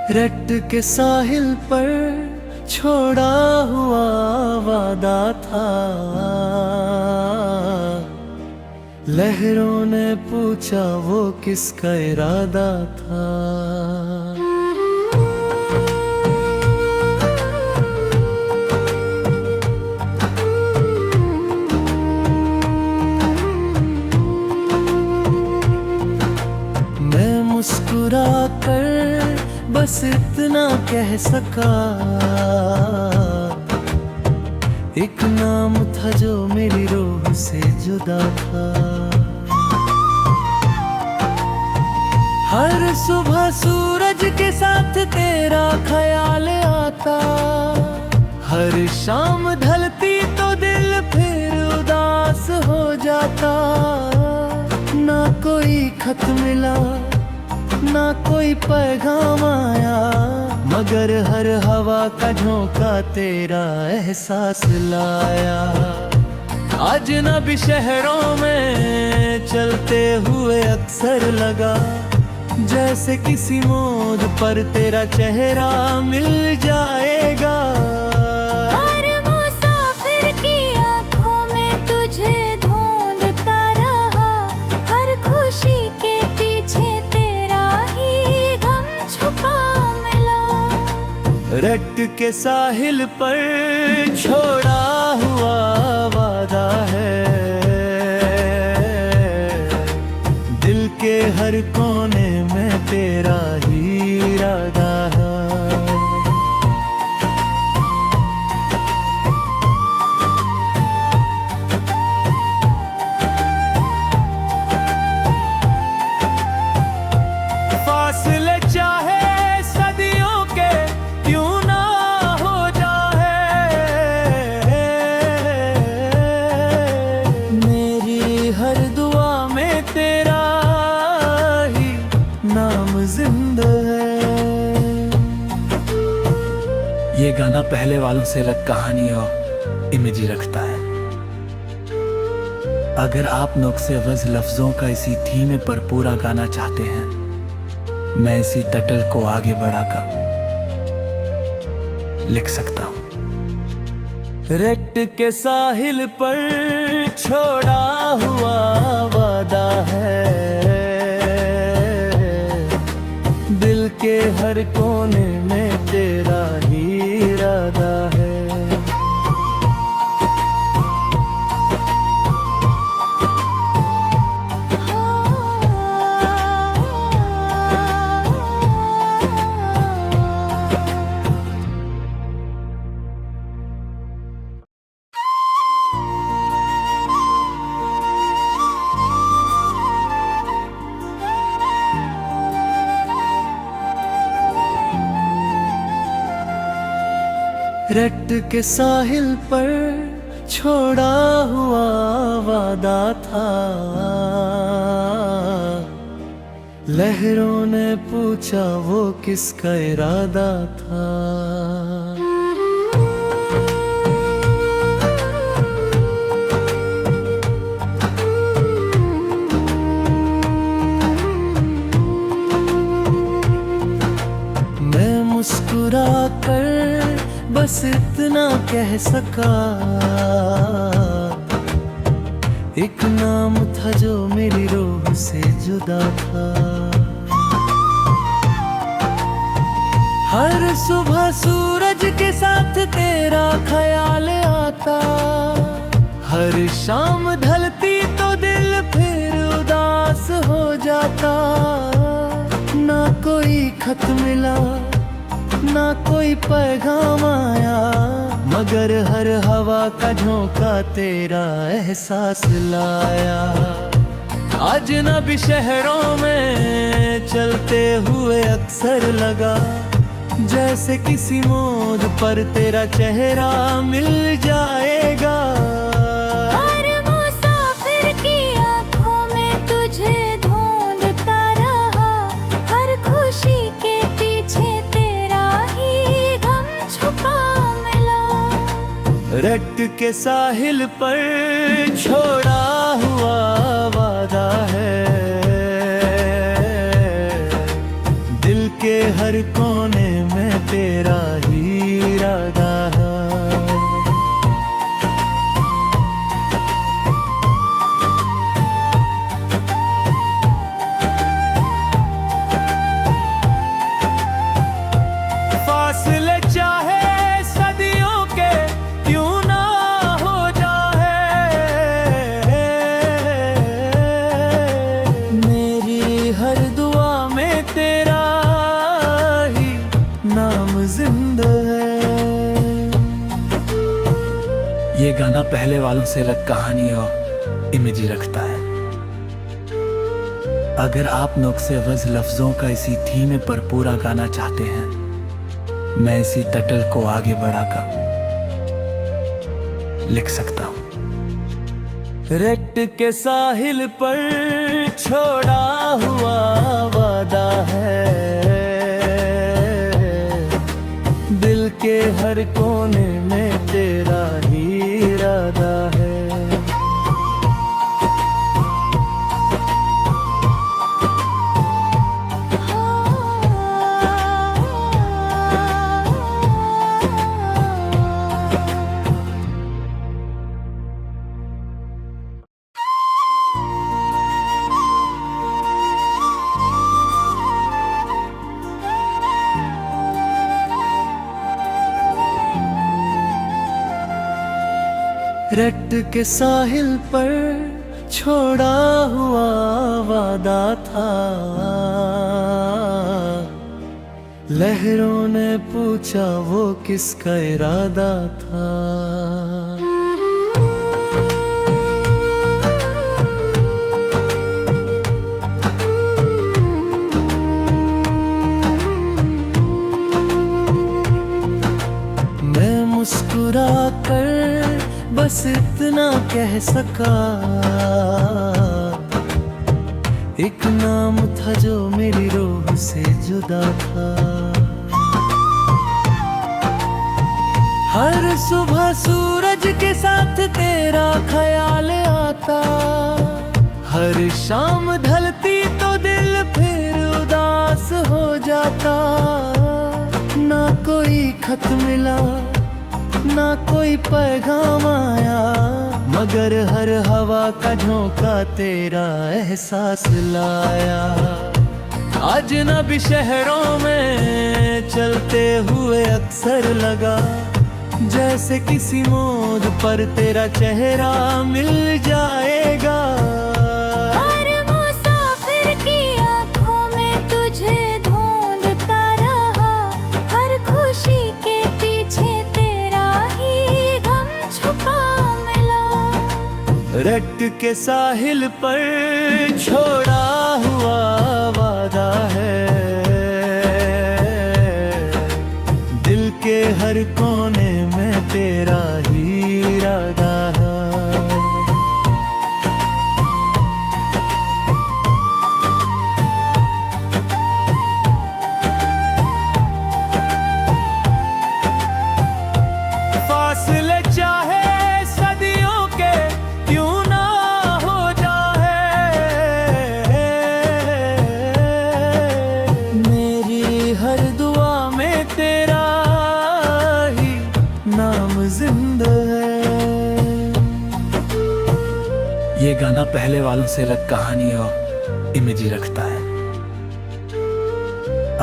रट के साहिल पर छोड़ा हुआ वादा था। लहरों ने पूछा वो किसका इरादा था। मैं मुस्कुरा कर बस इतना कह सका, एक नाम था जो मेरी रूह से जुदा था। हर सुबह सूरज के साथ तेरा ख्याल आता, हर शाम ढलती तो दिल फिर उदास हो जाता। ना कोई खत मिला ना कोई पैगाम आया, मगर हर हवा का झोंका तेरा एहसास लाया। अजनबी शहरों में चलते हुए अक्सर लगा, जैसे किसी मोड़ पर तेरा चेहरा मिल जाएगा। हर मुसाफिर की आँखों में तुझे ढूंढता रहा, हर खुशी के पीछे तेरा ही गम छुपा मिला। रट के साहिल पर छोड़ा हुआ वादा है, दिल के हर कोने में तेरा ही इरादा है। फासले चाहे सदियों के क्यों ना हो जाए, मेरी हर दुआ में तेरा ही नाम जिंदा है। ये गाना पहले वालों से अलग कहानी और इमेज रखता है। अगर आप नुक्से अवज़ लफ्जों का इसी थीम पर पूरा गाना चाहते हैं, मैं इसी टटल को आगे बढ़ाकर लिख सकता हूँ। रट के साहिल पर छोड़ा हुआ वादा है, दिल के हर कोने में तेरा ही इरादा है। रट के साहिल पर छोड़ा हुआ वादा था। लहरों ने पूछा वो किसका इरादा था। मैं मुस्कुरा कर बस इतना कह सका, एक नाम था जो मेरी रूह से जुदा था। हर सुबह सूरज के साथ तेरा ख्याल आता, हर शाम ढलती तो दिल फिर उदास हो जाता। ना कोई खत मिला ना कोई पैगाम आया, मगर हर हवा का झोंका तेरा एहसास लाया। अजनबी शहरों में चलते हुए अक्सर लगा, जैसे किसी मोड़ पर तेरा चेहरा मिल जाएगा। हर मुसाफिर की आँखों में तुझे ढूंढता रहा, हर खुशी के पीछे तेरा ही गम छुपा मिला। रट के साहिल पर छोड़ा हुआ वादा है, दिल के हर कोने तेरा ही इरादा है। फासले चाहे सदियों के क्यों ना हो जाए, मेरी हर दुआ में तेरा ही नाम जिंदा है। ये गाना पहले वालों से अलग कहानी और इमेज रखता है। अगर आप नुक्से वज़ लफ्जों का इसी थीम में पर पूरा गाना चाहते हैं, मैं इसी टटल को आगे बढ़ाकर लिख सकता हूँ। रट के साहिल पर छोड़ा हुआ वादा है, दिल के हर कोने में तेरा ही इरादा है। रट के साहिल पर छोड़ा हुआ वादा था, लहरों ने पूछा वो किसका इरादा था। मैं मुस्कुरा कर बस इतना कह सका, एक नाम था जो मेरी रूह से जुदा था। हर सुबह सूरज के साथ तेरा ख्याल आता, हर शाम ढलती तो दिल फिर उदास हो जाता। ना कोई खत मिला ना कोई पैगाम आया, मगर हर हवा का झोंका तेरा एहसास लाया। अजनबी शहरों में चलते हुए अक्सर लगा, जैसे किसी मोड़ पर तेरा चेहरा मिल जाएगा। हर मुसाफिर की आँखों में तुझे ढूंढता रहा, हर खुशी के पीछे तेरा ही गम छुपा मिला। रट के साहिल पर छोड़ा हुआ वादा है, दिल के हर कोने में तेरा ही इरादा है। फासले चाहे सदियों के क्यों ना हो जाए, मेरी हर दुआ में तेरा ही नाम जिंदा है। ये गाना पहले वालों से अलग कहानी और इमेज रखता है।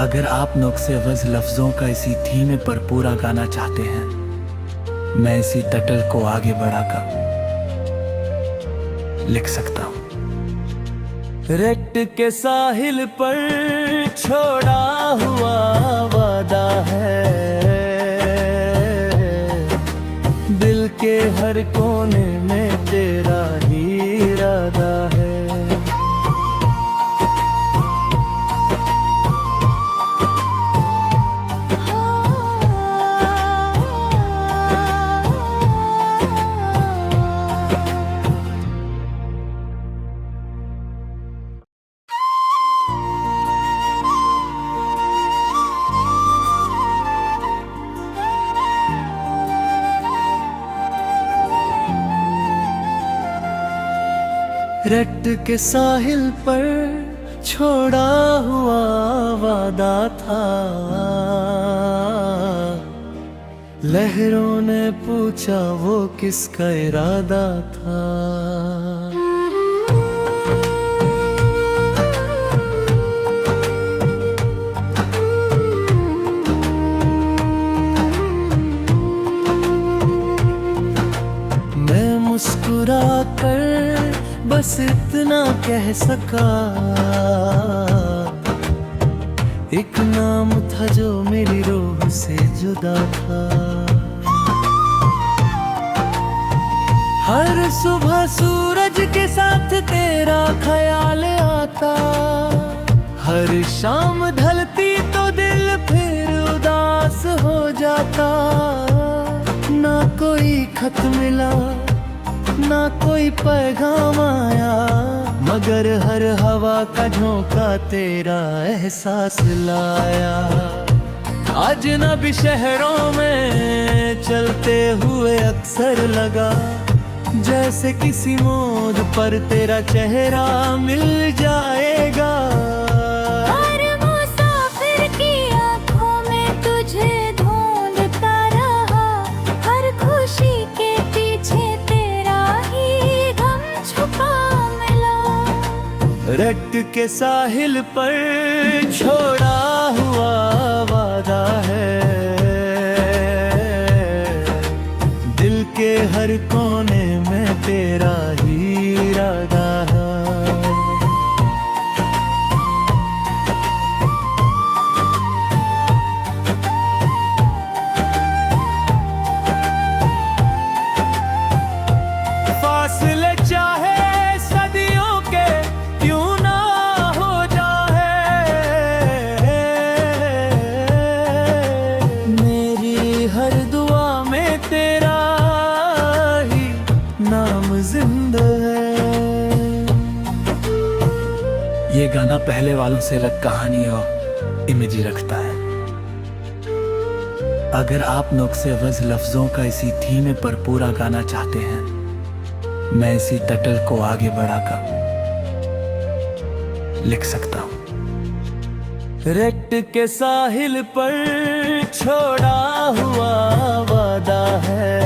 अगर आप नुक्से वज़ लफ्जों का इसी थीम में पर पूरा गाना चाहते हैं, मैं इसी टटल को आगे बढ़ाकर लिख सकता हूँ। रट के साहिल पर छोड़ा हुआ वादा है, दिल के हर कोने में तेरा ही इरादा है। रट के साहिल पर छोड़ा हुआ वादा था, लहरों ने पूछा वो किसका इरादा था। मैं मुस्कुरा कर बस इतना कह सका, एक नाम था जो मेरी रूह से जुदा था। हर सुबह सूरज के साथ तेरा ख्याल आता, हर शाम ढलती तो दिल फिर उदास हो जाता। ना कोई खत मिला ना कोई पैगाम आया, मगर हर हवा का झोंका तेरा एहसास लाया। अजनबी शहरों में चलते हुए अक्सर लगा, जैसे किसी मोड़ पर तेरा चेहरा मिल जाएगा। हर मुसाफिर की आँखों में तुझे ढूंढता रहा, हर खुशी के पीछे तेरा ही गम छुपा मिला। रट के साहिल पर छोड़ा हुआ वादा है, दिल के हर कोने में तेरा ही इरादा है। फासले चाहे सदियों के क्यों ना हो जाए, मेरी हर दुआ में तेरा ही नाम जिंदा है। ये गाना पहले वालों से अलग कहानी और इमेज रखता है। अगर आप नुक्से वज़ लफ्जों का इसी थीम पर पूरा गाना चाहते हैं, मैं इसी टटल को आगे बढ़ाकर लिख सकता हूँ। रट के साहिल पर छोड़ा हुआ वादा है,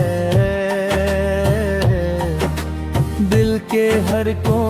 दिल के हर कोने